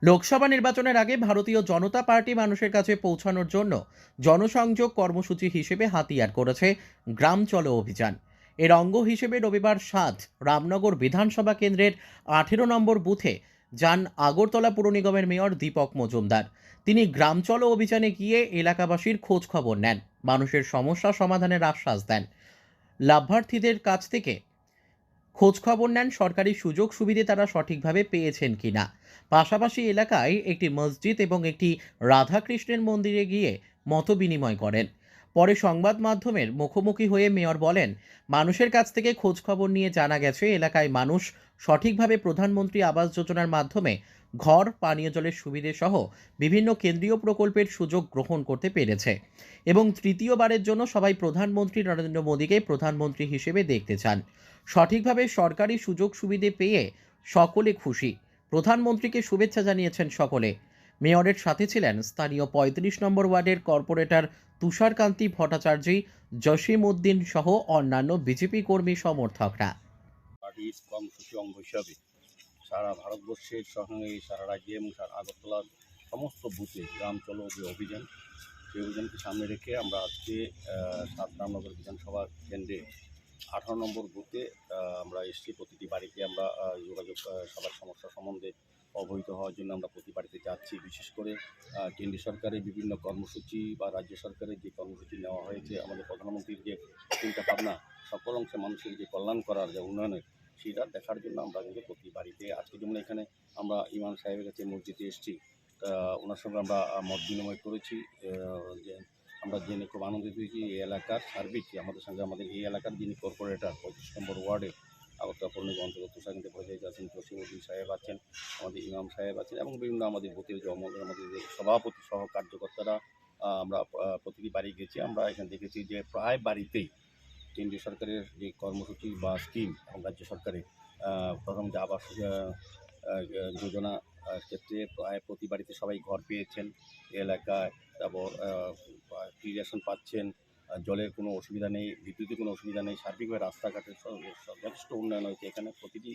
লোকসভা নির্বাচনের আগে ভারতীয় জনতা পার্টি মানুষের কাছে পৌঁছানোর জন্য জনসংযোগ কর্মসূচি হিসেবে হাতিয়ার করেছে গ্রাম চলো অভিযান। এর অঙ্গ হিসেবে রবিবার ৭ রামনগর বিধানসভা কেন্দ্রের ১৮ নম্বর বুথে যান আগরতলা পুর নিগমের মেয়র দীপক মজুমদার। তিনি গ্রাম চলো অভিযানে গিয়ে এলাকাবাসীর খোঁজ খবর নেন, মানুষের সমস্যা সমাধানের আশ্বাস দেন, লাভার্থীদের কাছ থেকে খোঁজখবর নেন সরকারি সুযোগ সুবিধে তারা সঠিকভাবে পেয়েছেন কিনা। পাশাপাশি এলাকায় একটি মসজিদ এবং একটি রাধাকৃষ্ণের মন্দিরে গিয়ে মত বিনিময় করেন। পরে সংবাদ মাধ্যমের মুখোমুখি হয়ে মেয়র বলেন, মানুষের কাছ থেকে খোঁজখবর নিয়ে জানা গেছে এলাকায় মানুষ সঠিকভাবে প্রধানমন্ত্রী আবাস যোজনার মাধ্যমে ঘর, পানীয় জলের সুবিধে সহ বিভিন্ন কেন্দ্রীয় প্রকল্পের সুযোগ গ্রহণ করতে পেরেছে এবং তৃতীয়বারের জন্য সবাই প্রধানমন্ত্রী নরেন্দ্র মোদীকে প্রধানমন্ত্রী হিসেবে দেখতে চান। সঠিকভাবে সরকারি সুযোগ সুবিধে পেয়ে সকলে খুশি। প্রধানমন্ত্রীকে শুভেচ্ছা জানিয়েছেন সকলে। মেয়রের সাথে ছিলেন স্থানীয় ৩৫ নম্বর ওয়ার্ডের কর্পোরেটর তুষারকান্তি ভট্টাচার্য, জসিম উদ্দিন সহ অন্যান্য বিজেপি কর্মী সমর্থকরা। পার্টির কর্মসূচি অঙ্গ হিসাবে সারা ভারতবর্ষের সঙ্গে সারা রাজ্যে এবং সারা আগরতলার সমস্ত বুথে গ্রাম চলো যে অভিযান, সেই অভিযানকে সামনে রেখে আমরা আজকে ৭ রামনগর বিধানসভা কেন্দ্রে ১৮ নম্বর বুথে আমরা এসেছি। প্রতিটি বাড়িতে আমরা যোগাযোগ সবার সমস্যা সম্বন্ধে অবহিত হওয়ার জন্য আমরা প্রতি বাড়িতে যাচ্ছি। বিশেষ করে কেন্দ্রীয় সরকারের বিভিন্ন কর্মসূচি বা রাজ্য সরকারের যে কর্মসূচি নেওয়া হয়েছে, আমাদের প্রধানমন্ত্রীর যে চিন্তা ভাবনা সকল অংশে মানুষের যে কল্যাণ করার যে উন্নয়নের, সেটা দেখার জন্য আমরা কিন্তু প্রতি বাড়িতে আজকে যেমন এখানে আমরা ইমাম সাহেবের কাছে মসজিদে এসেছি, ওনার সঙ্গে আমরা মত বিনিময় করেছি। যে আমরা জেনে খুব আনন্দিত হয়েছি এই এলাকার সার্বিক আমাদের সঙ্গে আমাদের এই এলাকার যিনি কর্পোরেটর ৩৫ নম্বর ওয়ার্ডে আগরতলা পৌর নিগম অন্তর্গত তুষারকান্তি ভট্টাচার্য আছেন, জসিম উদ্দিন সাহেব আছেন, আমাদের ইমাম সাহেব আছেন এবং বিভিন্ন আমাদের বুথের যে আমাদের যে সভাপতি সহ কার্যকর্তারা, আমরা প্রতিটি বাড়ি গেছি। আমরা এখানে দেখেছি যে প্রায় বাড়িতেই কেন্দ্রীয় সরকারের যে কর্মসূচি বা স্কিম এবং রাজ্য সরকারের প্রধানমন্ত্রী আবাস যোজনা ক্ষেত্রে প্রায় প্রতি বাড়িতে সবাই ঘর পেয়েছেন এলাকায়। তারপর ইরিগেশন পাচ্ছেন, জলের কোনো অসুবিধা নেই, বিদ্যুতের কোনো অসুবিধা নেই, সার্বিকভাবে রাস্তাঘাটের যথেষ্ট উন্নয়ন হয়েছে এখানে। প্রতিটি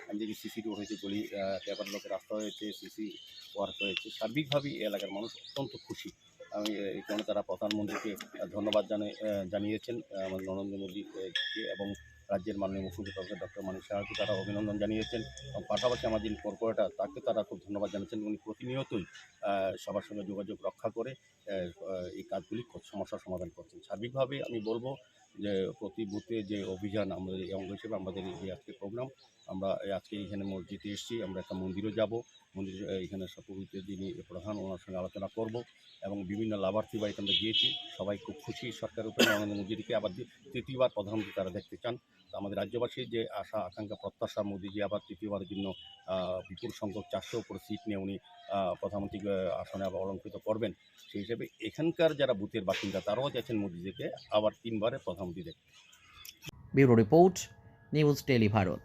আমি দেখি সিসি রোড হয়েছে, গলি পেপার লোকের রাস্তা হয়েছে, সিসি ওয়ার্ক হয়েছে। সার্বিকভাবেই এই এলাকার মানুষ অত্যন্ত খুশি। আমি এই কারণে তারা প্রধানমন্ত্রীকে ধন্যবাদ জানিয়েছেন, আমাদের নরেন্দ্র মোদীকে এবং রাজ্যের মাননীয় মুখ্যমন্ত্রী প্রফেসর ডক্টর মানিক সাহাকে তারা অভিনন্দন জানিয়েছেন এবং পাশাপাশি আমার যিনি কর্পোরেটর তাকে তারা খুব ধন্যবাদ জানিয়েছেন। উনি প্রতিনিয়তই সবার সঙ্গে যোগাযোগ রক্ষা করে এই কাজগুলি সমস্যার সমাধান করছেন। সার্বিকভাবে আমি বলবো যে প্রতি বুথে যে অভিযান আমাদের এই অঙ্গ হিসেবে আমাদের এই যে আজকে প্রোগ্রাম, আমরা আজকে এখানে মসজিদে এসেছি, আমরা একটা মন্দিরও যাব। মন্দির এখানে সভাপতি যিনি প্রধান, ওনার সঙ্গে আলোচনা করব এবং বিভিন্ন লাভার্থী বাড়িতে আমরা গিয়েছি। সবাই খুব খুশি সরকারের উপরে, নরেন্দ্র মোদীকে আবার তৃতীয়বার প্রধানমন্ত্রী তারা দেখতে চান। তো আমাদের রাজ্যবাসীর যে আশা আকাঙ্ক্ষা প্রত্যাশা, মোদীজি আবার তৃতীয়বারের জন্য বিপুল সংখ্যক ৪০০ উপরে সিট নিয়ে উনি প্রধানমন্ত্রী আসনে আবার অলঙ্কৃত করবেন, সেই হিসেবে এখানকার যারা বুথের বাসিন্দা তারাও চাইছেন মোদীজিকে আবার ৩ বারে প্রধানমন্ত্রী দেখতে। Bureau report, news daily Bharat.